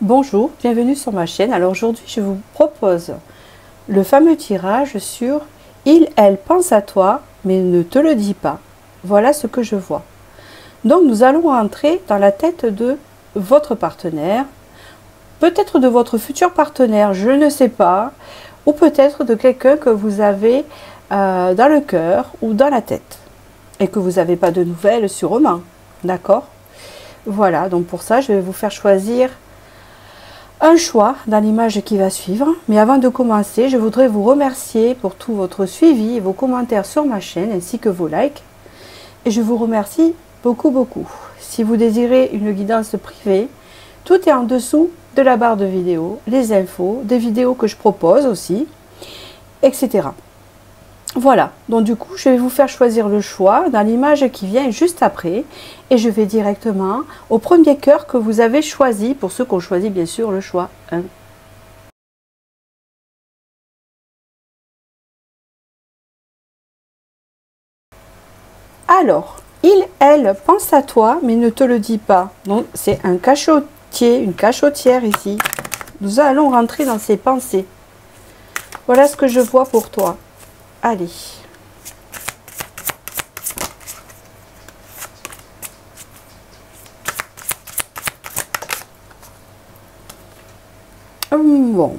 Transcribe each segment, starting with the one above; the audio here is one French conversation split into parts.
Bonjour, bienvenue sur ma chaîne. Alors aujourd'hui, je vous propose le fameux tirage sur il, elle pense à toi, mais ne te le dit pas. Voilà ce que je vois. Donc nous allons rentrer dans la tête de votre partenaire, peut-être de votre futur partenaire, je ne sais pas, ou peut-être de quelqu'un que vous avez dans le cœur ou dans la tête et que vous n'avez pas de nouvelles sûrement. D'accord? Voilà, donc pour ça, je vais vous faire choisir un choix dans l'image qui va suivre. Mais avant de commencer, je voudrais vous remercier pour tout votre suivi et vos commentaires sur ma chaîne ainsi que vos likes. Et je vous remercie beaucoup. Si vous désirez une guidance privée, tout est en dessous de la barre de vidéo, les infos, des vidéos que je propose aussi, etc. Voilà, donc du coup, je vais vous faire choisir le choix dans l'image qui vient juste après. Et je vais directement au premier cœur que vous avez choisi, pour ceux qui ont choisi bien sûr le choix 1. Alors, il, elle pense à toi, mais ne te le dit pas. Donc, c'est un cachotier, une cachotière ici. Nous allons rentrer dans ses pensées. Voilà ce que je vois pour toi. Allez. Bon.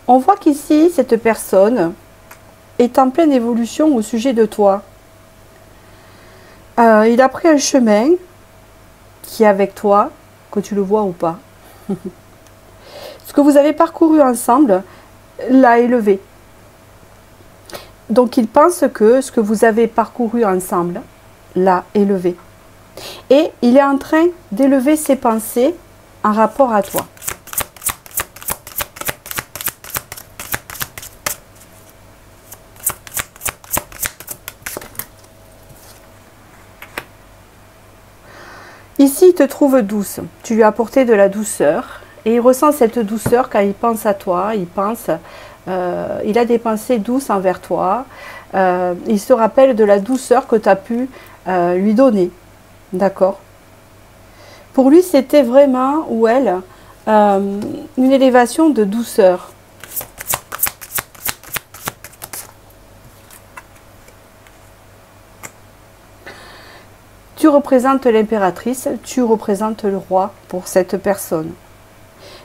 On voit qu'ici, cette personne est en pleine évolution au sujet de toi. Il a pris un chemin qui est avec toi, que tu le vois ou pas. Ce que vous avez parcouru ensemble l'a élevé. Donc il pense que ce que vous avez parcouru ensemble l'a élevé. Et il est en train d'élever ses pensées en rapport à toi. Ici, il te trouve douce. Tu lui as apporté de la douceur. Et il ressent cette douceur quand il pense à toi. Il a des pensées douces envers toi. Il se rappelle de la douceur que tu as pu lui donner. D'accord? Pour lui, c'était vraiment, ou elle, une élévation de douceur. Tu représentes l'impératrice, tu représentes le roi pour cette personne.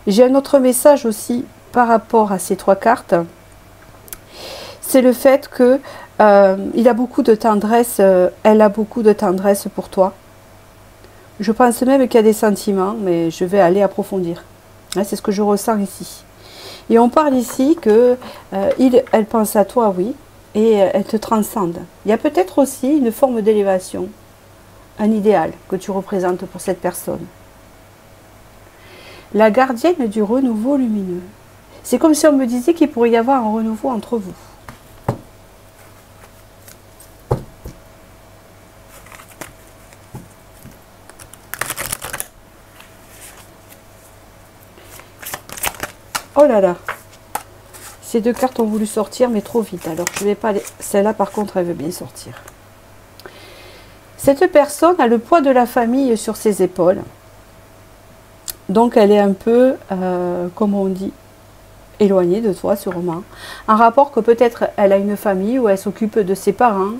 J'ai un autre message aussi par rapport à ces trois cartes. C'est le fait que il a beaucoup de tendresse, elle a beaucoup de tendresse pour toi. Je pense même qu'il y a des sentiments, mais je vais aller approfondir. C'est ce que je ressens ici. Et on parle ici que elle pense à toi, oui, et elle te transcende. Il y a peut-être aussi une forme d'élévation, un idéal que tu représentes pour cette personne. La gardienne du renouveau lumineux. C'est comme si on me disait qu'il pourrait y avoir un renouveau entre vous. Oh là là, ces deux cartes ont voulu sortir, mais trop vite. Alors, je vais pas les... Celle-là, par contre, elle veut bien sortir. Cette personne a le poids de la famille sur ses épaules. Donc, elle est un peu, comme on dit, éloignée de toi, sûrement. Un rapport que peut-être elle a une famille où elle s'occupe de ses parents,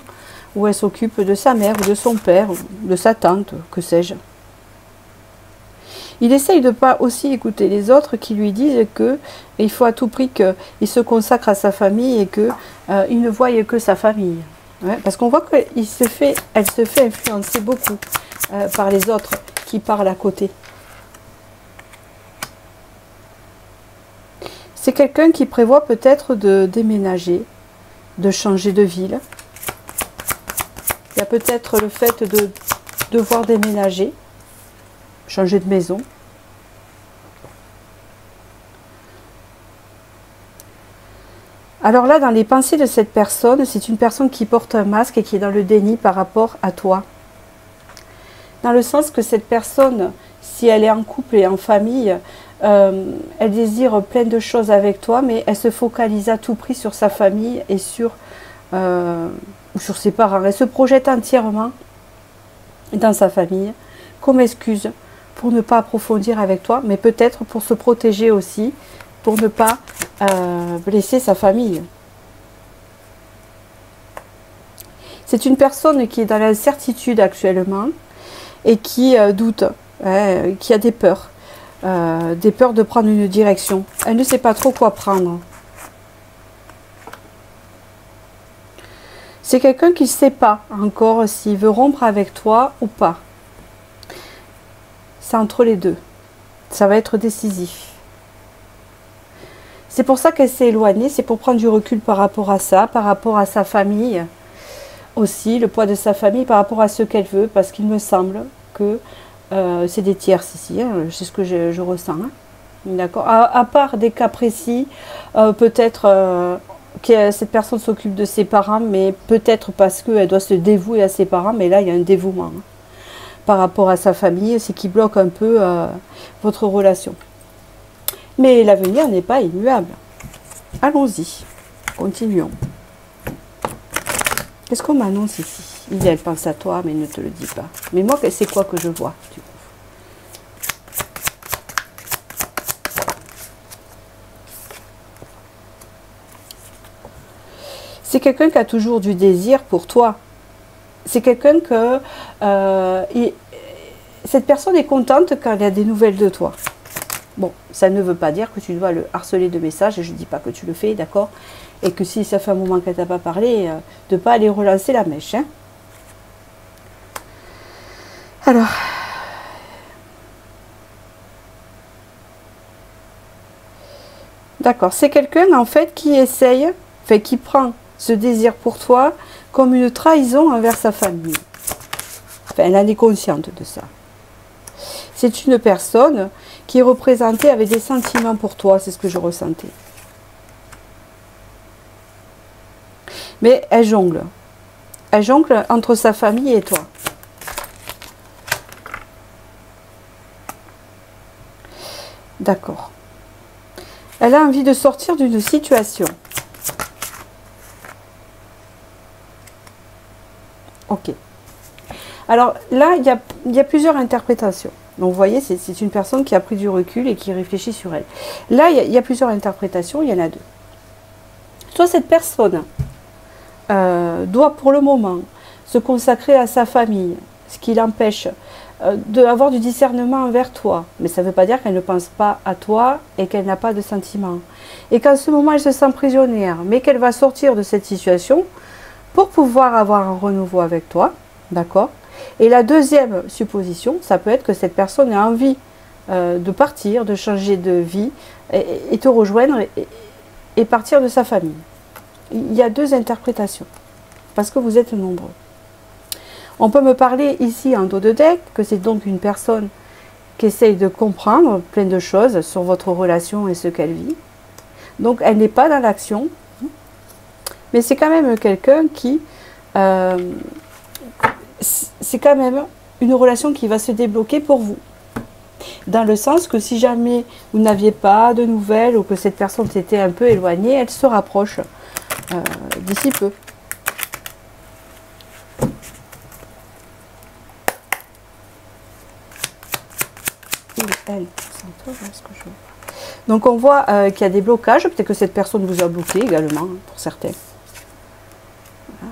où elle s'occupe de sa mère, ou de son père, ou de sa tante, que sais-je. Il essaye de ne pas aussi écouter les autres qui lui disent qu'il faut à tout prix qu'il se consacre à sa famille et qu'il ne voie que sa famille. Ouais, parce qu'on voit qu'elle se fait influencer beaucoup par les autres qui parlent à côté. C'est quelqu'un qui prévoit peut-être de déménager, de changer de ville. Il y a peut-être le fait de devoir déménager, changer de maison. Alors là, dans les pensées de cette personne, c'est une personne qui porte un masque et qui est dans le déni par rapport à toi. Dans le sens que cette personne, si elle est en couple et en famille, elle désire plein de choses avec toi, mais elle se focalise à tout prix sur sa famille et sur ses parents. Elle se projette entièrement dans sa famille comme excuse pour ne pas approfondir avec toi, mais peut-être pour se protéger aussi, pour ne pas blesser sa famille. C'est une personne qui est dans l'incertitude actuellement et qui doute, qui a des peurs de prendre une direction. Elle ne sait pas trop quoi prendre. C'est quelqu'un qui ne sait pas encore s'il veut rompre avec toi ou pas. C'est entre les deux. Ça va être décisif. C'est pour ça qu'elle s'est éloignée, c'est pour prendre du recul par rapport à ça, par rapport à sa famille aussi, le poids de sa famille par rapport à ce qu'elle veut, parce qu'il me semble que c'est des tierces ici, hein, c'est ce que je ressens. Hein. D'accord. À part des cas précis, peut-être que cette personne s'occupe de ses parents, mais peut-être parce qu'elle doit se dévouer à ses parents, mais là il y a un dévouement hein, par rapport à sa famille, c'est qui bloque un peu votre relation. Mais l'avenir n'est pas immuable. Allons-y, continuons. Qu'est-ce qu'on m'annonce ici? Elle pense à toi, mais ne te le dit pas. Mais moi, c'est quoi que je vois du coup? C'est quelqu'un qui a toujours du désir pour toi. C'est quelqu'un que... cette personne est contente quand il y a des nouvelles de toi. Bon, ça ne veut pas dire que tu dois le harceler de messages, et je ne dis pas que tu le fais, d'accord? Et que si ça fait un moment qu'elle t'a pas parlé, de ne pas aller relancer la mèche. Hein. Alors, d'accord, c'est quelqu'un en fait qui essaye, enfin qui prend ce désir pour toi comme une trahison envers sa famille. Enfin, elle en est consciente de ça. C'est une personne qui est représentée avec des sentiments pour toi, c'est ce que je ressentais. Mais elle jongle. Elle jongle entre sa famille et toi. D'accord. Elle a envie de sortir d'une situation. Ok. Alors là, il y a plusieurs interprétations. Donc vous voyez, c'est une personne qui a pris du recul et qui réfléchit sur elle. Là, il y a plusieurs interprétations, il y en a deux. Soit cette personne doit pour le moment se consacrer à sa famille, ce qui l'empêche d'avoir du discernement envers toi. Mais ça ne veut pas dire qu'elle ne pense pas à toi et qu'elle n'a pas de sentiments. Et qu'en ce moment, elle se sent prisonnière, mais qu'elle va sortir de cette situation pour pouvoir avoir un renouveau avec toi. D'accord? Et la deuxième supposition, ça peut être que cette personne a envie de partir, de changer de vie et te rejoindre et partir de sa famille. Il y a deux interprétations, parce que vous êtes nombreux. On peut me parler ici en dos de deck, que c'est donc une personne qui essaye de comprendre plein de choses sur votre relation et ce qu'elle vit. Donc elle n'est pas dans l'action, mais c'est quand même quelqu'un qui... c'est quand même une relation qui va se débloquer pour vous. Dans le sens que si jamais vous n'aviez pas de nouvelles ou que cette personne s'était un peu éloignée, elle se rapproche d'ici peu. Donc on voit qu'il y a des blocages, peut-être que cette personne vous a bloqué également, pour certains.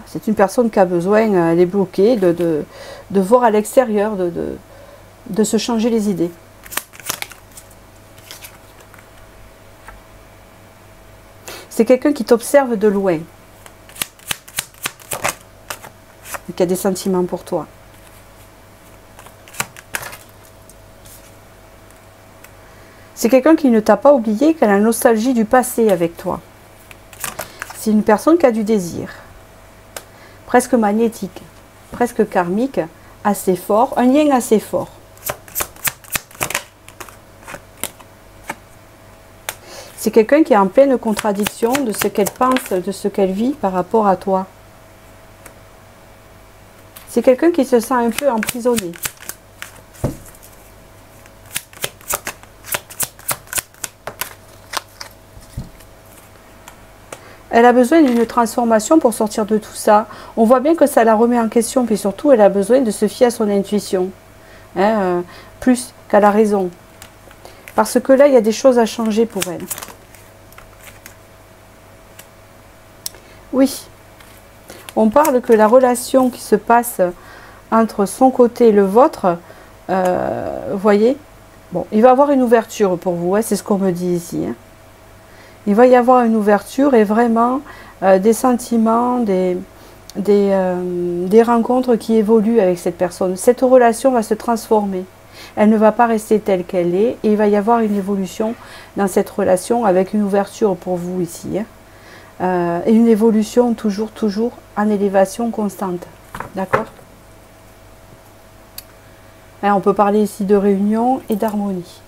C'est une personne qui a besoin, elle est bloquée, de voir à l'extérieur, de se changer les idées. C'est quelqu'un qui t'observe de loin, qui a des sentiments pour toi. C'est quelqu'un qui ne t'a pas oublié, qui a la nostalgie du passé avec toi. C'est une personne qui a du désir, presque magnétique, presque karmique, assez fort, un lien assez fort. C'est quelqu'un qui est en pleine contradiction de ce qu'elle pense, de ce qu'elle vit par rapport à toi. C'est quelqu'un qui se sent un peu emprisonné. Elle a besoin d'une transformation pour sortir de tout ça. On voit bien que ça la remet en question, puis surtout, elle a besoin de se fier à son intuition. Hein, plus qu'à la raison. Parce que là, il y a des choses à changer pour elle. Oui, on parle que la relation qui se passe entre son côté et le vôtre, vous voyez, bon, il va y avoir une ouverture pour vous, hein, c'est ce qu'on me dit ici. Hein. Il va y avoir une ouverture et vraiment des sentiments, des rencontres qui évoluent avec cette personne. Cette relation va se transformer. Elle ne va pas rester telle qu'elle est et il va y avoir une évolution dans cette relation avec une ouverture pour vous ici. Hein. Et une évolution toujours en élévation constante. D'accord? On peut parler ici de réunion et d'harmonie.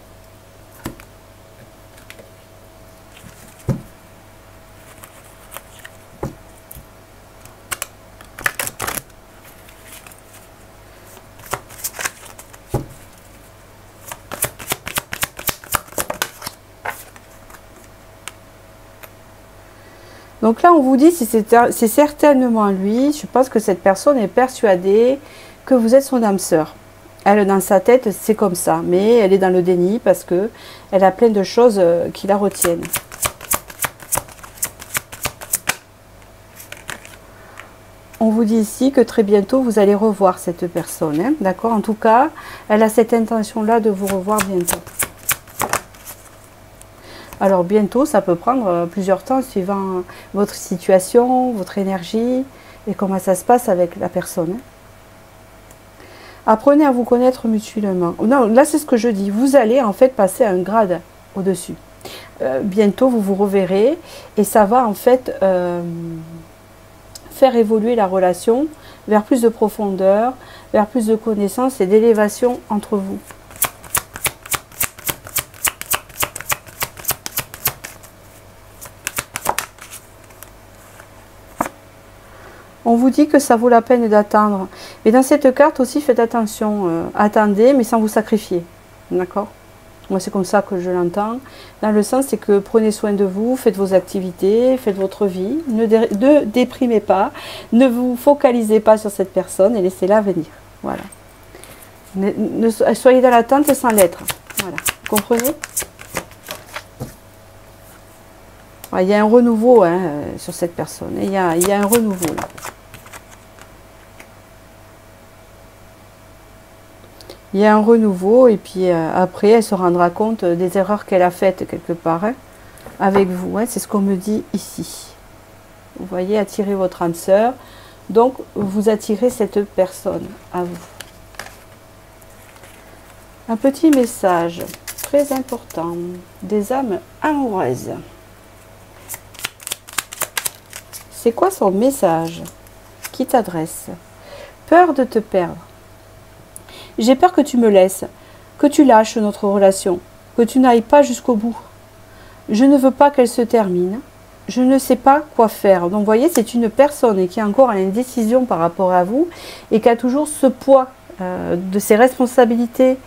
Donc là, on vous dit, c'est certainement lui. Je pense que cette personne est persuadée que vous êtes son âme sœur. Elle, dans sa tête, c'est comme ça. Mais elle est dans le déni parce que elle a plein de choses qui la retiennent. On vous dit ici que très bientôt, vous allez revoir cette personne. Hein, d'accord? En tout cas, elle a cette intention-là de vous revoir bientôt. Alors bientôt, ça peut prendre plusieurs temps suivant votre situation, votre énergie et comment ça se passe avec la personne. Apprenez à vous connaître mutuellement. Non, là c'est ce que je dis. Vous allez en fait passer un grade au-dessus. Bientôt, vous vous reverrez et ça va en fait faire évoluer la relation vers plus de profondeur, vers plus de connaissances et d'élévation entre vous. On vous dit que ça vaut la peine d'attendre. Mais dans cette carte aussi, faites attention. Attendez, mais sans vous sacrifier. D'accord? Moi, c'est comme ça que je l'entends. Dans le sens, c'est que prenez soin de vous, faites vos activités, faites votre vie. Ne déprimez pas. Ne vous focalisez pas sur cette personne et laissez-la venir. Voilà. Soyez dans l'attente sans l'être. Voilà. Vous comprenez? Il y a un renouveau hein, sur cette personne. Il y a un renouveau là. Il y a un renouveau et puis après elle se rendra compte des erreurs qu'elle a faites quelque part hein, avec vous. Hein, c'est ce qu'on me dit ici. Vous voyez, attirez votre âme sœur. Donc vous attirez cette personne à vous. Un petit message très important des âmes amoureuses. C'est quoi son message qui t'adresse? Peur de te perdre. J'ai peur que tu me laisses, que tu lâches notre relation, que tu n'ailles pas jusqu'au bout. Je ne veux pas qu'elle se termine. Je ne sais pas quoi faire. Donc, vous voyez, c'est une personne qui est encore à l'indécision par rapport à vous et qui a toujours ce poids de ses responsabilités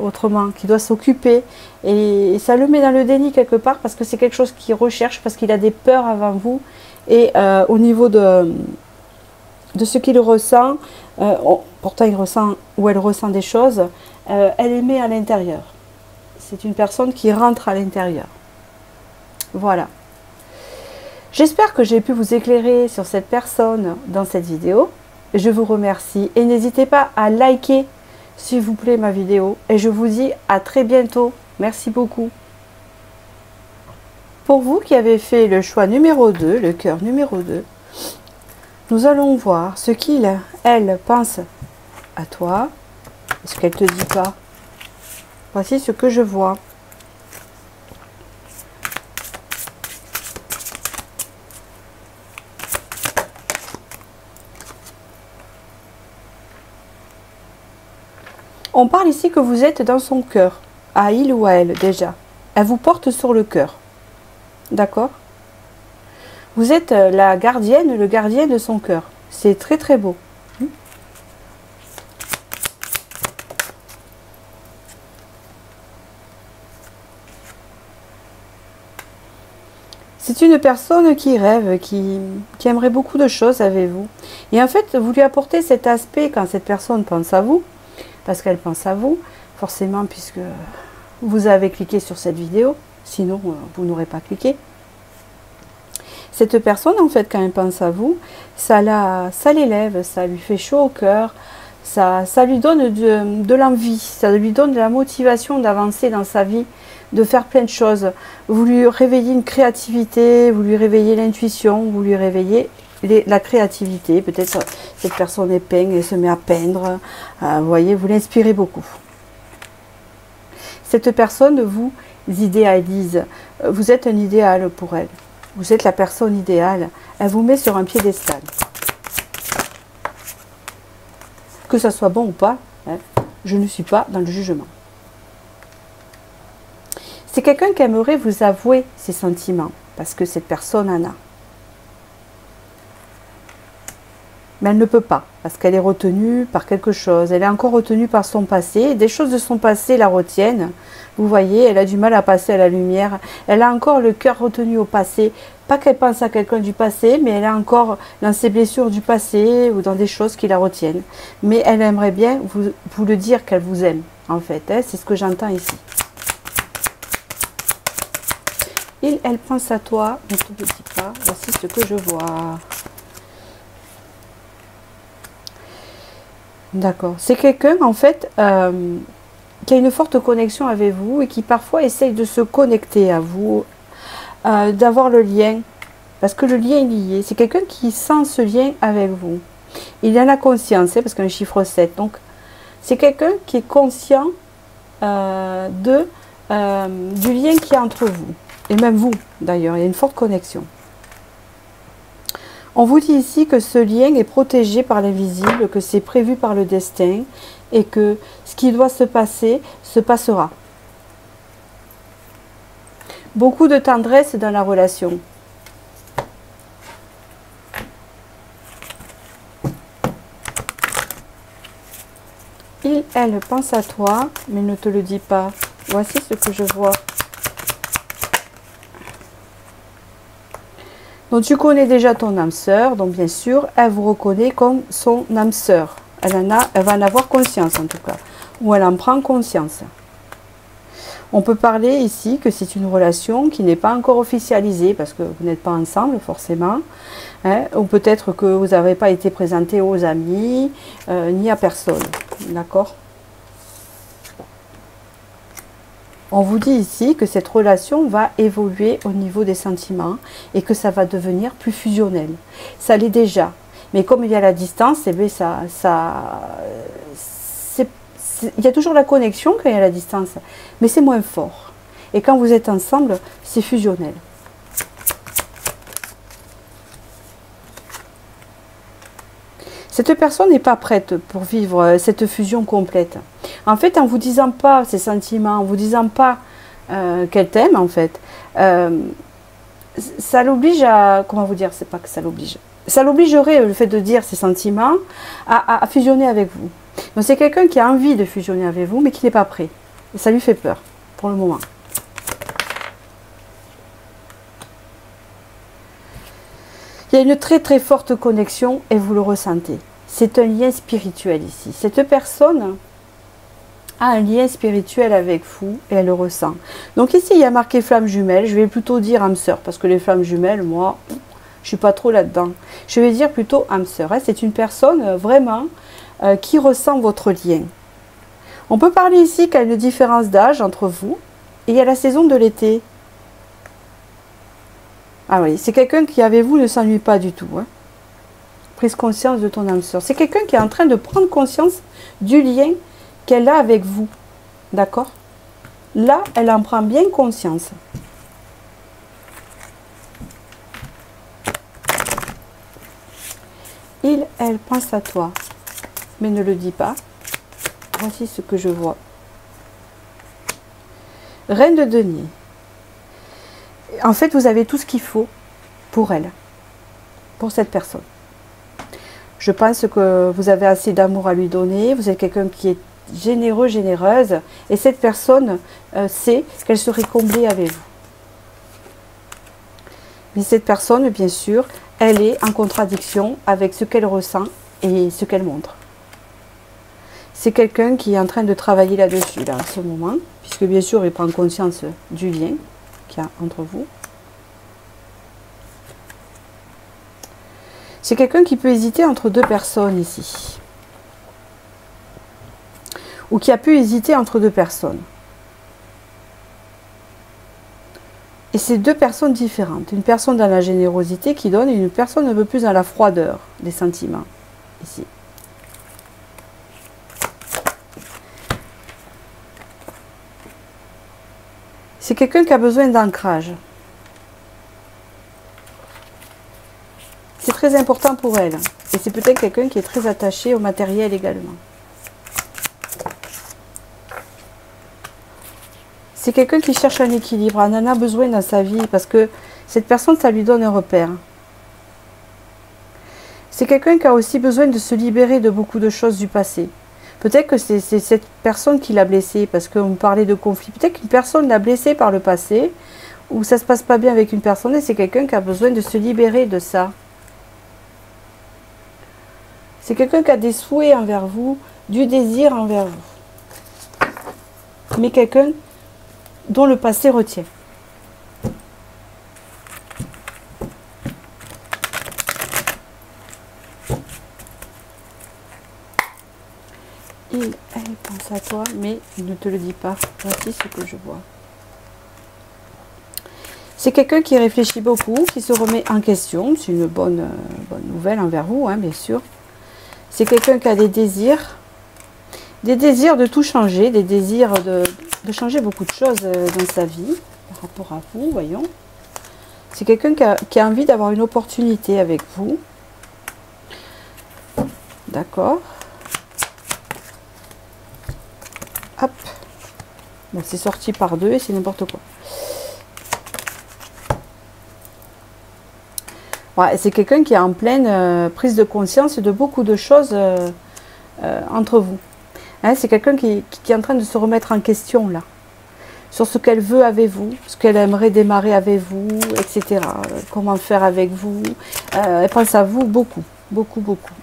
autrement, qui doit s'occuper. Et ça le met dans le déni quelque part parce que c'est quelque chose qu'il recherche, parce qu'il a des peurs avant vous. Et au niveau de ce qu'il ressent, pourtant il ressent ou elle ressent des choses, elle émet à l'intérieur. C'est une personne qui rentre à l'intérieur. Voilà. J'espère que j'ai pu vous éclairer sur cette personne dans cette vidéo. Je vous remercie et n'hésitez pas à liker s'il vous plaît ma vidéo. Et je vous dis à très bientôt. Merci beaucoup. Pour vous qui avez fait le choix numéro 2, le cœur numéro 2, nous allons voir ce qu'il, elle, pense à toi. Ce qu'elle te dit pas. Voici ce que je vois. On parle ici que vous êtes dans son cœur, à il ou à elle déjà. Elle vous porte sur le cœur. D'accord? Vous êtes la gardienne, le gardien de son cœur. C'est très très beau. C'est une personne qui rêve, qui aimerait beaucoup de choses avec vous. Et en fait, vous lui apportez cet aspect quand cette personne pense à vous, parce qu'elle pense à vous, forcément, puisque vous avez cliqué sur cette vidéo, sinon vous n'aurez pas cliqué. Cette personne, en fait, quand elle pense à vous, ça l'élève, ça lui fait chaud au cœur, ça lui donne de l'envie, ça lui donne de la motivation d'avancer dans sa vie, de faire plein de choses. Vous lui réveillez une créativité, vous lui réveillez l'intuition, vous lui réveillez la créativité. Peut-être cette personne est peigne, elle se met à peindre, vous voyez, vous l'inspirez beaucoup. Cette personne vous idéalise, vous êtes un idéal pour elle. Vous êtes la personne idéale. Elle vous met sur un piédestal. Que ça soit bon ou pas, hein, je ne suis pas dans le jugement. C'est quelqu'un qui aimerait vous avouer ses sentiments, parce que cette personne en a. Mais elle ne peut pas, parce qu'elle est retenue par quelque chose. Elle est encore retenue par son passé. Des choses de son passé la retiennent. Vous voyez, elle a du mal à passer à la lumière. Elle a encore le cœur retenu au passé. Pas qu'elle pense à quelqu'un du passé, mais elle a encore dans ses blessures du passé ou dans des choses qui la retiennent. Mais elle aimerait bien vous le dire qu'elle vous aime, en fait. Hein, c'est ce que j'entends ici. Elle pense à toi, ne te le dis pas. Voici ce que je vois. D'accord. C'est quelqu'un, en fait, qui a une forte connexion avec vous et qui parfois essaye de se connecter à vous, d'avoir le lien, parce que le lien est lié. C'est quelqu'un qui sent ce lien avec vous. Il en a conscience, hein, parce qu'un chiffre 7. Donc, c'est quelqu'un qui est conscient du lien qu'il y a entre vous. Et même vous, d'ailleurs. Il y a une forte connexion. On vous dit ici que ce lien est protégé par l'invisible, que c'est prévu par le destin et que ce qui doit se passer, se passera. Beaucoup de tendresse dans la relation. Elle pense à toi, mais ne te le dit pas. Voici ce que je vois. Donc tu connais déjà ton âme sœur, donc bien sûr, elle vous reconnaît comme son âme sœur. Elle va en avoir conscience en tout cas, ou elle en prend conscience. On peut parler ici que c'est une relation qui n'est pas encore officialisée, parce que vous n'êtes pas ensemble forcément, hein, ou peut-être que vous n'avez pas été présenté aux amis, ni à personne, d'accord ? On vous dit ici que cette relation va évoluer au niveau des sentiments et que ça va devenir plus fusionnel. Ça l'est déjà. Mais comme il y a la distance, eh bien il y a toujours la connexion quand il y a la distance, mais c'est moins fort. Et quand vous êtes ensemble, c'est fusionnel. Cette personne n'est pas prête pour vivre cette fusion complète. En fait, en vous disant pas ses sentiments, en vous disant pas qu'elle t'aime, en fait, ça l'oblige à... Comment vous dire? C'est pas que ça l'oblige. Ça l'obligerait, le fait de dire ses sentiments, à fusionner avec vous. Donc c'est quelqu'un qui a envie de fusionner avec vous, mais qui n'est pas prêt. Et ça lui fait peur, pour le moment. Il y a une très très forte connexion et vous le ressentez. C'est un lien spirituel ici. Cette personne a un lien spirituel avec vous et elle le ressent. Donc ici il y a marqué flamme jumelle. Je vais plutôt dire âme sœur parce que les flammes jumelles, moi, je ne suis pas trop là-dedans. Je vais dire plutôt âme sœur. C'est une personne vraiment qui ressent votre lien. On peut parler ici qu'il y a une différence d'âge entre vous et il y a la saison de l'été. Ah oui, c'est quelqu'un qui avec vous ne s'ennuie pas du tout. Hein. Prise conscience de ton âme sœur. C'est quelqu'un qui est en train de prendre conscience du lien qu'elle a avec vous. D'accord? Là, elle en prend bien conscience. Elle pense à toi, mais ne le dit pas. Voici ce que je vois. Reine de denier. En fait, vous avez tout ce qu'il faut pour elle, pour cette personne. Je pense que vous avez assez d'amour à lui donner. Vous êtes quelqu'un qui est généreux, généreuse. Et cette personne sait qu'elle serait comblée avec vous. Mais cette personne, bien sûr, elle est en contradiction avec ce qu'elle ressent et ce qu'elle montre. C'est quelqu'un qui est en train de travailler là-dessus, là, en ce moment, puisque bien sûr, il prend conscience du lien qu'il y a entre vous. C'est quelqu'un qui peut hésiter entre deux personnes ici. Ou qui a pu hésiter entre deux personnes. Et c'est deux personnes différentes. Une personne dans la générosité qui donne et une personne un peu plus dans la froideur des sentiments. Ici. C'est quelqu'un qui a besoin d'ancrage. C'est très important pour elle. Et c'est peut-être quelqu'un qui est très attaché au matériel également. C'est quelqu'un qui cherche un équilibre. Elle en a besoin dans sa vie parce que cette personne, ça lui donne un repère. C'est quelqu'un qui a aussi besoin de se libérer de beaucoup de choses du passé. Peut-être que c'est cette personne qui l'a blessé parce qu'on parlait de conflit. Peut-être qu'une personne l'a blessé par le passé ou ça ne se passe pas bien avec une personne et c'est quelqu'un qui a besoin de se libérer de ça. C'est quelqu'un qui a des souhaits envers vous, du désir envers vous. Mais quelqu'un dont le passé retient. Elle pense à toi, mais il ne te le dit pas. Voici ce que je vois. C'est quelqu'un qui réfléchit beaucoup, qui se remet en question. C'est une bonne nouvelle envers vous, hein, bien sûr. C'est quelqu'un qui a des désirs de tout changer, des désirs de changer beaucoup de choses dans sa vie, par rapport à vous, voyons. C'est quelqu'un qui a envie d'avoir une opportunité avec vous. D'accord. Hop. Bon, c'est sorti par deux et c'est n'importe quoi. Ouais, c'est quelqu'un qui est en pleine prise de conscience de beaucoup de choses entre vous. Hein, c'est quelqu'un qui est en train de se remettre en question là. Sur ce qu'elle veut avec vous, ce qu'elle aimerait démarrer avec vous, etc. Comment faire avec vous. Elle pense à vous beaucoup, beaucoup, beaucoup.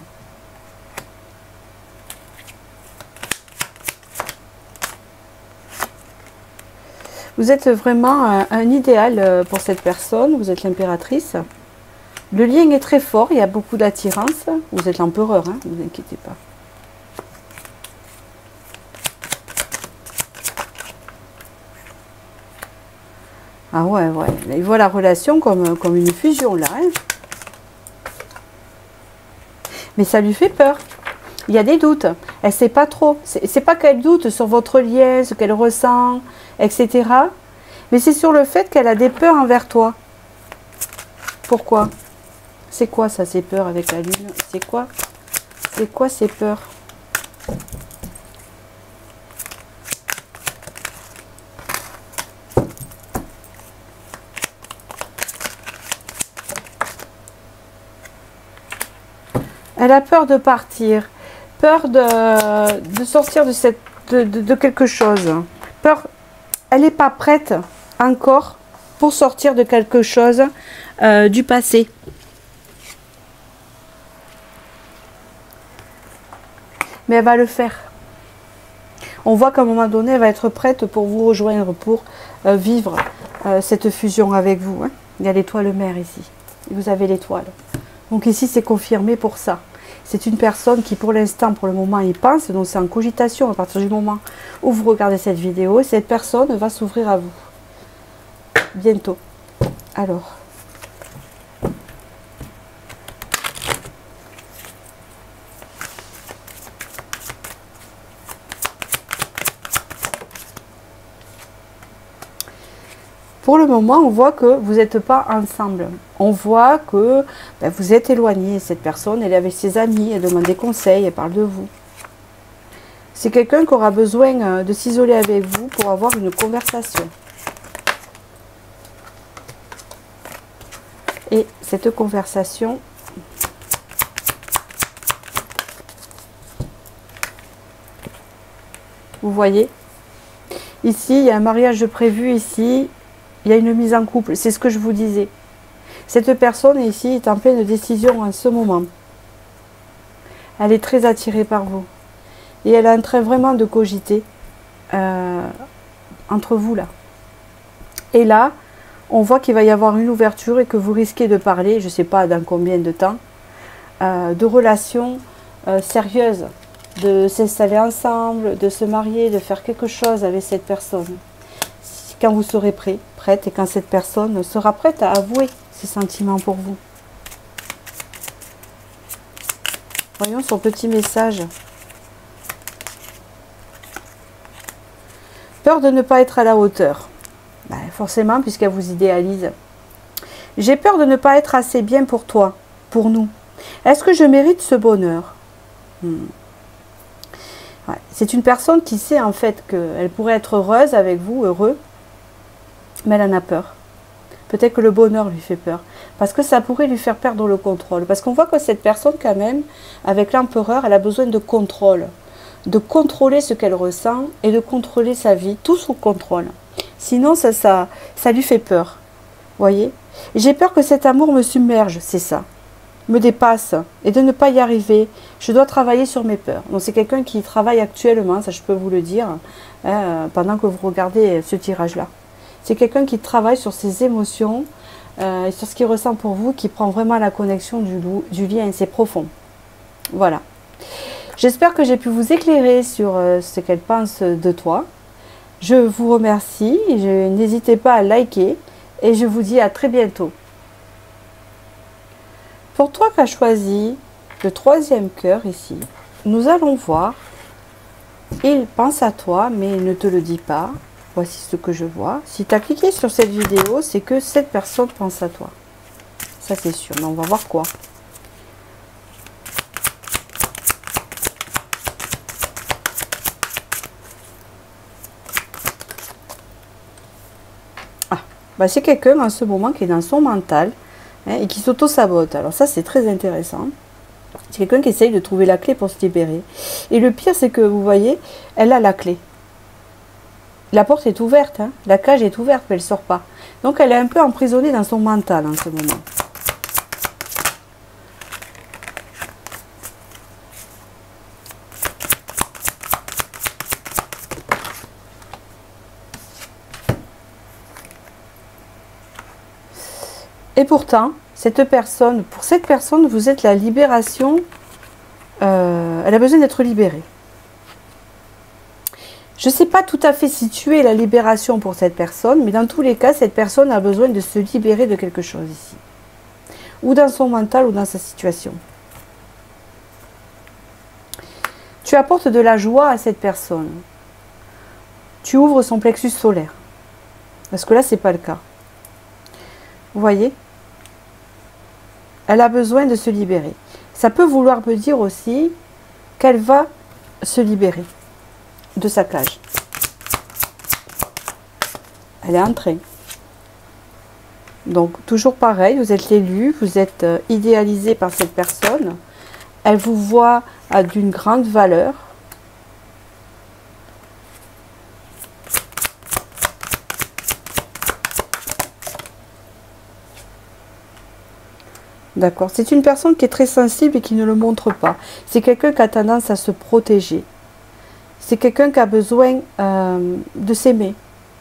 Vous êtes vraiment un idéal pour cette personne, vous êtes l'impératrice. Le lien est très fort, il y a beaucoup d'attirance. Vous êtes l'empereur, hein, ne vous inquiétez pas. Ah ouais, ouais. Il voit la relation comme une fusion là. Hein. Mais ça lui fait peur. Il y a des doutes. Elle ne sait pas trop. C'est pas qu'elle doute sur votre lien, ce qu'elle ressent, etc. Mais c'est sur le fait qu'elle a des peurs envers toi. Pourquoi? C'est quoi ça, ces peurs avec la lune? C'est quoi? C'est quoi ces peurs? Elle a peur de partir, peur de sortir de quelque chose. Peur, elle n'est pas prête encore pour sortir de quelque chose du passé. Mais elle va le faire. On voit qu'à un moment donné, elle va être prête pour vous rejoindre, pour vivre cette fusion avec vous. Hein. Il y a l'étoile mère ici. Vous avez l'étoile. Donc ici, c'est confirmé pour ça. C'est une personne qui, pour l'instant, pour le moment, y pense. Donc c'est en cogitation à partir du moment où vous regardez cette vidéo. Cette personne va s'ouvrir à vous. Bientôt. Alors. Pour le moment, on voit que vous n'êtes pas ensemble. On voit que vous êtes éloigné. Cette personne, elle est avec ses amis, elle demande des conseils, elle parle de vous. C'est quelqu'un qui aura besoin de s'isoler avec vous pour avoir une conversation. Et cette conversation, vous voyez, ici, il y a un mariage prévu, ici, il y a une mise en couple. C'est ce que je vous disais. Cette personne ici est en pleine décision en ce moment. Elle est très attirée par vous. Et elle est en train vraiment de cogiter entre vous là. Et là, on voit qu'il va y avoir une ouverture et que vous risquez de parler, je ne sais pas dans combien de temps, de relations sérieuses, de s'installer ensemble, de se marier, de faire quelque chose avec cette personne. Quand vous serez prêt, prête, et quand cette personne sera prête à avouer ses sentiments pour vous. Voyons son petit message. Peur de ne pas être à la hauteur. Ben, forcément, puisqu'elle vous idéalise. J'ai peur de ne pas être assez bien pour toi, pour nous. Est-ce que je mérite ce bonheur? Ouais. C'est une personne qui sait en fait qu'elle pourrait être heureuse avec vous, heureux, mais elle en a peur. Peut-être que le bonheur lui fait peur, parce que ça pourrait lui faire perdre le contrôle. Parce qu'on voit que cette personne quand même, avec l'empereur, elle a besoin de contrôle. De contrôler ce qu'elle ressent et de contrôler sa vie, tout sous contrôle. Sinon, ça lui fait peur. Voyez? J'ai peur que cet amour me submerge, c'est ça. Me dépasse et de ne pas y arriver. Je dois travailler sur mes peurs. Donc c'est quelqu'un qui travaille actuellement, ça je peux vous le dire, pendant que vous regardez ce tirage-là. C'est quelqu'un qui travaille sur ses émotions, et sur ce qu'il ressent pour vous, qui prend vraiment la connexion du lien, c'est profond. Voilà. J'espère que j'ai pu vous éclairer sur ce qu'elle pense de toi. Je vous remercie, n'hésitez pas à liker et je vous dis à très bientôt. Pour toi qui as choisi le 3e cœur ici, nous allons voir, il pense à toi mais il ne te le dit pas. Voici ce que je vois. Si tu as cliqué sur cette vidéo, c'est que cette personne pense à toi. Ça c'est sûr, mais on va voir quoi. Bah, c'est quelqu'un en ce moment qui est dans son mental, hein, et qui s'auto-sabote. Alors ça c'est très intéressant. C'est quelqu'un qui essaye de trouver la clé pour se libérer. Et le pire c'est que vous voyez, elle a la clé. La porte est ouverte, hein, la cage est ouverte mais elle ne sort pas. Donc elle est un peu emprisonnée dans son mental en ce moment. Et pourtant, pour cette personne, vous êtes la libération. Elle a besoin d'être libérée. Je ne sais pas tout à fait situer la libération pour cette personne, mais dans tous les cas, cette personne a besoin de se libérer de quelque chose ici. Ou dans son mental, ou dans sa situation. Tu apportes de la joie à cette personne. Tu ouvres son plexus solaire. Parce que là, ce n'est pas le cas. Vous voyez? Elle a besoin de se libérer. Ça peut vouloir me dire aussi qu'elle va se libérer de sa cage. Elle est en train. Donc, toujours pareil, vous êtes l'élu, vous êtes idéalisé par cette personne. Elle vous voit d'une grande valeur. D'accord. C'est une personne qui est très sensible et qui ne le montre pas. C'est quelqu'un qui a tendance à se protéger. C'est quelqu'un qui a besoin de s'aimer.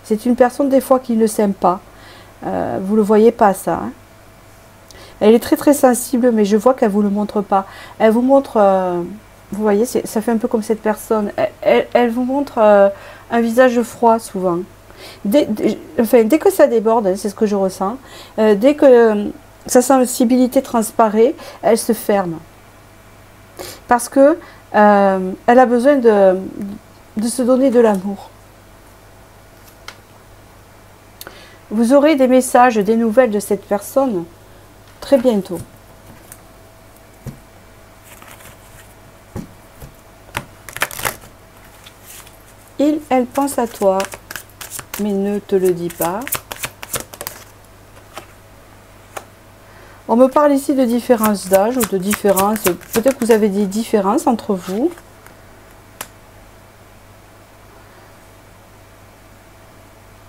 C'est une personne des fois qui ne s'aime pas. Vous ne le voyez pas ça. Hein. Elle est très très sensible, mais je vois qu'elle ne vous le montre pas. Elle vous montre, vous voyez, ça fait un peu comme cette personne. Elle vous montre un visage froid souvent. Dès que ça déborde, hein, c'est ce que je ressens. Dès que sa sensibilité transparaît, elle se ferme. Parce que elle a besoin de se donner de l'amour. Vous aurez des messages, des nouvelles de cette personne très bientôt. Elle pense à toi, mais ne te le dit pas. On me parle ici de différence d'âge ou de différence. Peut-être que vous avez des différences entre vous.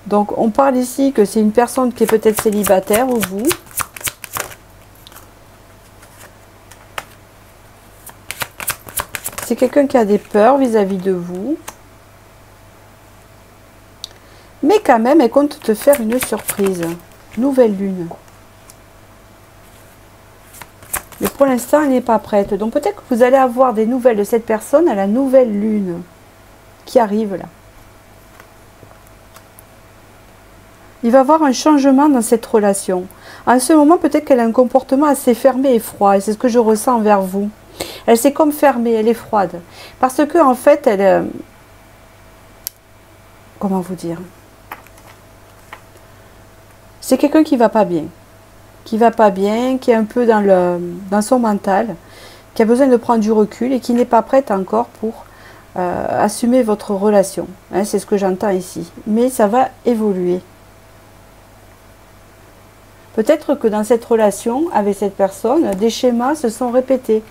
Donc, on parle ici que c'est une personne qui est peut-être célibataire ou vous. C'est quelqu'un qui a des peurs vis-à-vis de vous. Mais quand même, elle compte te faire une surprise. Nouvelle lune. Mais pour l'instant, elle n'est pas prête. Donc peut-être que vous allez avoir des nouvelles de cette personne à la nouvelle lune qui arrive là. Il va y avoir un changement dans cette relation. En ce moment, peut-être qu'elle a un comportement assez fermé et froid. Et c'est ce que je ressens envers vous. Elle s'est comme fermée, elle est froide. Parce que en fait, elle... comment vous dire? C'est quelqu'un qui va pas bien. Qui va pas bien, qui est un peu dans son mental, qui a besoin de prendre du recul et qui n'est pas prête encore pour assumer votre relation. Hein, c'est ce que j'entends ici. Mais ça va évoluer. Peut-être que dans cette relation avec cette personne, des schémas se sont répétés.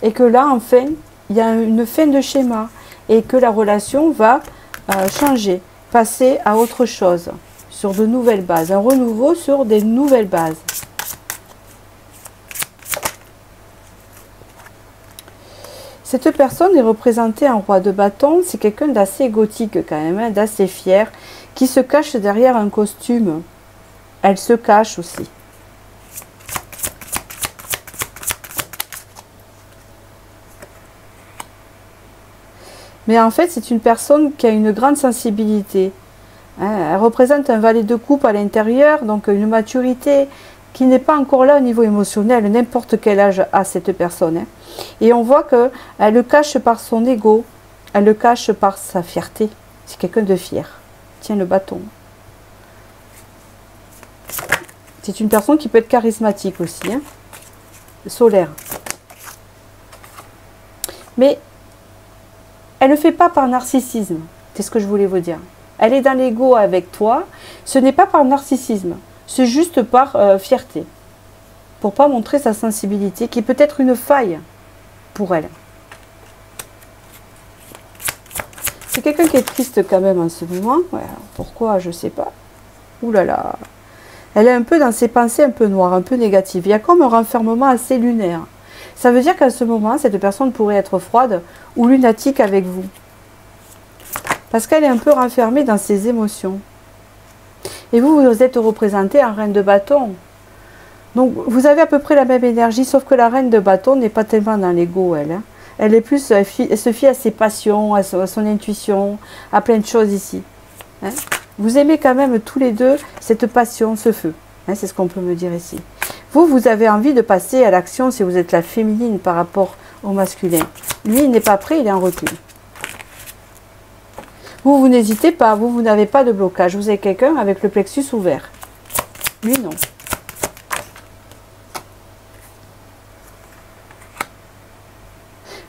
Et que là, enfin, il y a une fin de schéma. Et que la relation va changer, passer à autre chose. Sur de nouvelles bases. Un renouveau sur des nouvelles bases. Cette personne est représentée en roi de bâton. C'est quelqu'un d'assez égotique quand même, hein, d'assez fier, qui se cache derrière un costume. Elle se cache aussi. Mais en fait, c'est une personne qui a une grande sensibilité. Elle représente un valet de coupe à l'intérieur, donc une maturité qui n'est pas encore là au niveau émotionnel, n'importe quel âge a cette personne. Et on voit qu'elle le cache par son ego, elle le cache par sa fierté. C'est quelqu'un de fier. Tiens le bâton. C'est une personne qui peut être charismatique aussi, hein, solaire. Mais elle ne le fait pas par narcissisme, c'est ce que je voulais vous dire. Elle est dans l'ego avec toi, ce n'est pas par narcissisme, c'est juste par fierté. Pour ne pas montrer sa sensibilité, qui peut être une faille pour elle. C'est quelqu'un qui est triste quand même en ce moment. Ouais, pourquoi, je ne sais pas. Ouh là là. Elle est un peu dans ses pensées un peu noires, un peu négatives. Il y a comme un renfermement assez lunaire. Ça veut dire qu'à ce moment, cette personne pourrait être froide ou lunatique avec vous. Parce qu'elle est un peu renfermée dans ses émotions. Et vous, vous êtes représenté en reine de bâton. Donc, vous avez à peu près la même énergie, sauf que la reine de bâton n'est pas tellement dans l'ego, elle. Hein. Elle est plus, elle se fie à ses passions, à son intuition, à plein de choses ici. Hein. Vous aimez quand même tous les deux cette passion, ce feu. Hein, c'est ce qu'on peut me dire ici. Vous, vous avez envie de passer à l'action si vous êtes la féminine par rapport au masculin. Lui, il n'est pas prêt, il est en recul. Vous, vous n'hésitez pas, vous n'avez pas de blocage. Vous avez quelqu'un avec le plexus ouvert. Lui, non.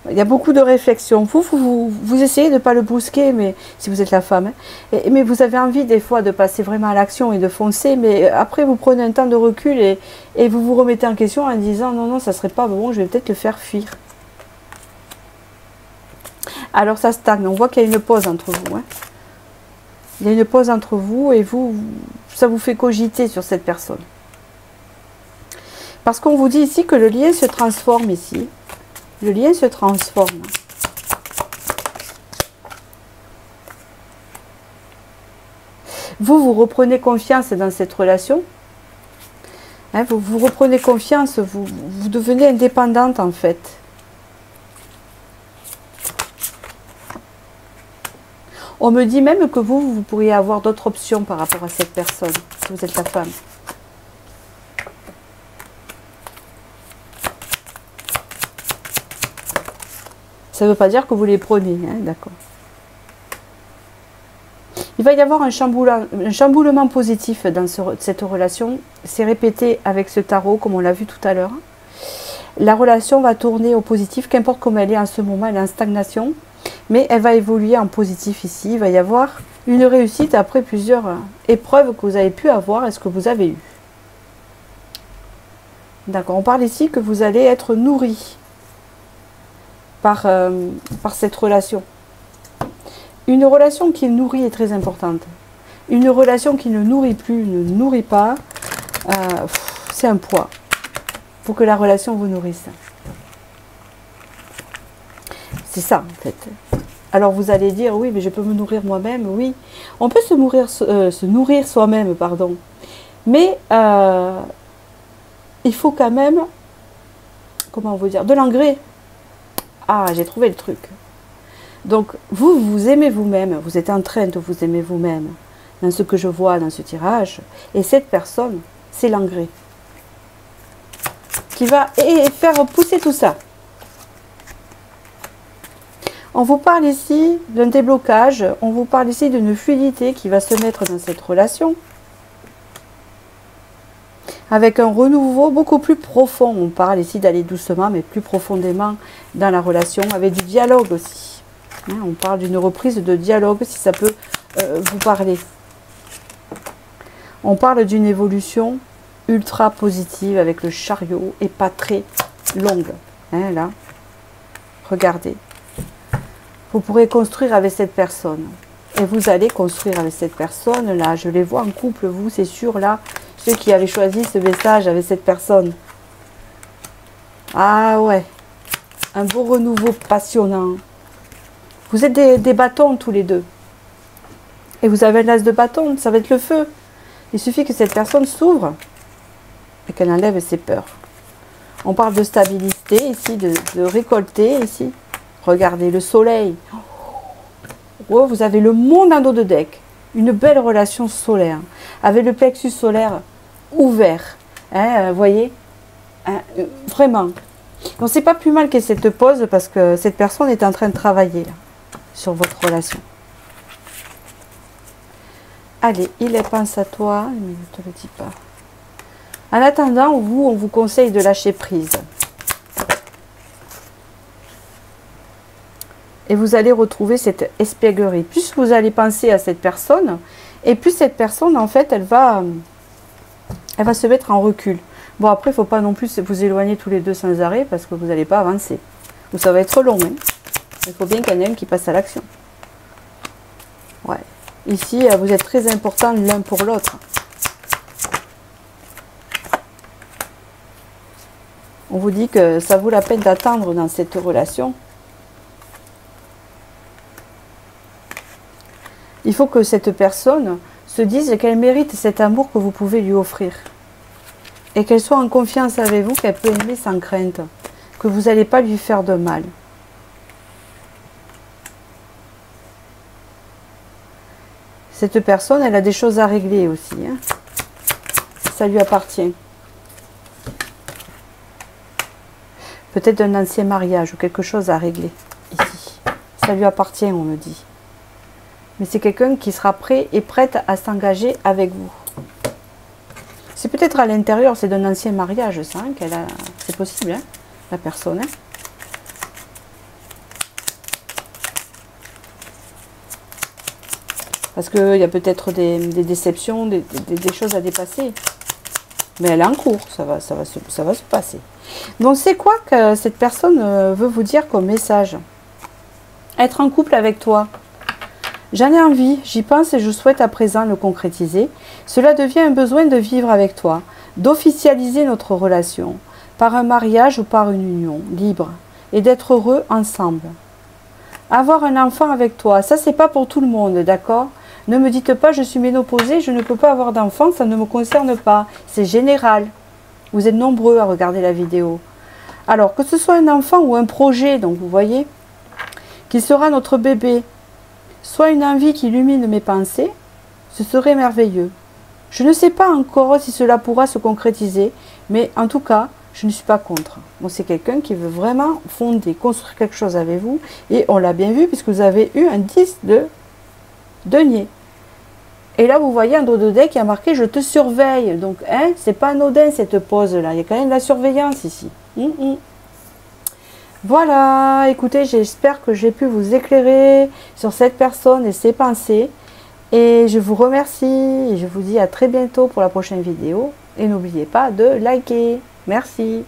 Il y a beaucoup de réflexions. Vous essayez de ne pas le brusquer, mais si vous êtes la femme. Hein, mais vous avez envie des fois de passer vraiment à l'action et de foncer, mais après vous prenez un temps de recul et vous vous remettez en question en disant non, non, ça serait pas bon, je vais peut-être le faire fuir. Alors ça stagne, on voit qu'il y a une pause entre vous. Hein. Il y a une pause entre vous et vous, ça vous fait cogiter sur cette personne. Parce qu'on vous dit ici que le lien se transforme ici. Le lien se transforme. Vous reprenez confiance dans cette relation. Hein, vous reprenez confiance, vous devenez indépendante en fait. On me dit même que vous pourriez avoir d'autres options par rapport à cette personne, si vous êtes la femme. Ça ne veut pas dire que vous les prenez, hein, d'accord. Il va y avoir un chamboulement positif dans cette relation. C'est répété avec ce tarot, comme on l'a vu tout à l'heure. La relation va tourner au positif, qu'importe comment elle est en ce moment, elle est en stagnation. Mais elle va évoluer en positif ici. Il va y avoir une réussite après plusieurs épreuves que vous avez pu avoir et ce que vous avez eu. D'accord, on parle ici que vous allez être nourri par cette relation. Une relation qui nourrit est très importante. Une relation qui ne nourrit plus, ne nourrit pas, c'est un poids. Il faut que la relation vous nourrisse. C'est ça, en fait. Alors vous allez dire, oui, mais je peux me nourrir moi-même. Oui, on peut se nourrir soi-même, pardon. Mais il faut quand même, comment vous dire, de l'engrais. Ah, j'ai trouvé le truc. Donc, vous aimez vous-même, vous êtes en train de vous aimer vous-même, dans ce que je vois dans ce tirage. Et cette personne, c'est l'engrais qui va faire pousser tout ça. On vous parle ici d'un déblocage, on vous parle ici d'une fluidité qui va se mettre dans cette relation. Avec un renouveau beaucoup plus profond. On parle ici d'aller doucement, mais plus profondément dans la relation, avec du dialogue aussi. On parle d'une reprise de dialogue, si ça peut vous parler. On parle d'une évolution ultra positive avec le chariot et pas très longue. Là, regardez. Vous pourrez construire avec cette personne. Et vous allez construire avec cette personne. Là, je les vois en couple, vous, c'est sûr, là. Ceux qui avaient choisi ce message avec cette personne. Ah ouais. Un beau renouveau passionnant. Vous êtes des bâtons tous les deux. Et vous avez l'as de bâton, ça va être le feu. Il suffit que cette personne s'ouvre et qu'elle enlève ses peurs. On parle de stabilité ici, de récolter ici. Regardez, le soleil. Oh, vous avez le monde en dos de deck. Une belle relation solaire. Avec le plexus solaire ouvert. Vous voyez, vraiment. Donc c'est pas plus mal qu'elle se pause parce que cette personne est en train de travailler là, sur votre relation. Allez, il pense à toi, mais ne te le dis pas. En attendant, vous, on vous conseille de lâcher prise. Et vous allez retrouver cette espièglerie. Plus vous allez penser à cette personne, et plus cette personne, en fait, elle va se mettre en recul. Bon, après, il ne faut pas non plus vous éloigner tous les deux sans arrêt, parce que vous n'allez pas avancer. Ou ça va être long. Hein. Il faut bien qu'il y en ait un qui passe à l'action. Ouais. Ici, vous êtes très importants l'un pour l'autre. On vous dit que ça vaut la peine d'attendre dans cette relation. Il faut que cette personne se dise qu'elle mérite cet amour que vous pouvez lui offrir. Et qu'elle soit en confiance avec vous, qu'elle peut aimer sans crainte. Que vous n'allez pas lui faire de mal. Cette personne, elle a des choses à régler aussi. Hein. Ça lui appartient. Peut-être d'un ancien mariage ou quelque chose à régler ici. Ça lui appartient, on me dit. Mais c'est quelqu'un qui sera prêt et prête à s'engager avec vous. C'est peut-être à l'intérieur, c'est d'un ancien mariage, ça, hein, qu'elle a. C'est possible, hein, la personne. Hein. Parce qu'il y a peut-être des déceptions, des choses à dépasser. Mais elle est en cours, ça va se passer. Donc c'est quoi que cette personne veut vous dire comme message? Être en couple avec toi. J'en ai envie, j'y pense et je souhaite à présent le concrétiser. Cela devient un besoin de vivre avec toi, d'officialiser notre relation, par un mariage ou par une union libre, et d'être heureux ensemble. Avoir un enfant avec toi, ça c'est pas pour tout le monde, d'accord? Ne me dites pas je suis ménopausée, je ne peux pas avoir d'enfant, ça ne me concerne pas. C'est général. Vous êtes nombreux à regarder la vidéo. Alors, que ce soit un enfant ou un projet, donc vous voyez, qui sera notre bébé, soit une envie qui illumine mes pensées, ce serait merveilleux. Je ne sais pas encore si cela pourra se concrétiser, mais en tout cas, je ne suis pas contre. Bon, c'est quelqu'un qui veut vraiment fonder, construire quelque chose avec vous, et on l'a bien vu puisque vous avez eu un 10 de denier. Et là, vous voyez un dos de deck qui a marqué « Je te surveille ». Donc, hein, c'est pas anodin cette pause-là. Il y a quand même de la surveillance ici. Voilà, écoutez, j'espère que j'ai pu vous éclairer sur cette personne et ses pensées. Et je vous remercie et je vous dis à très bientôt pour la prochaine vidéo. Et n'oubliez pas de liker. Merci.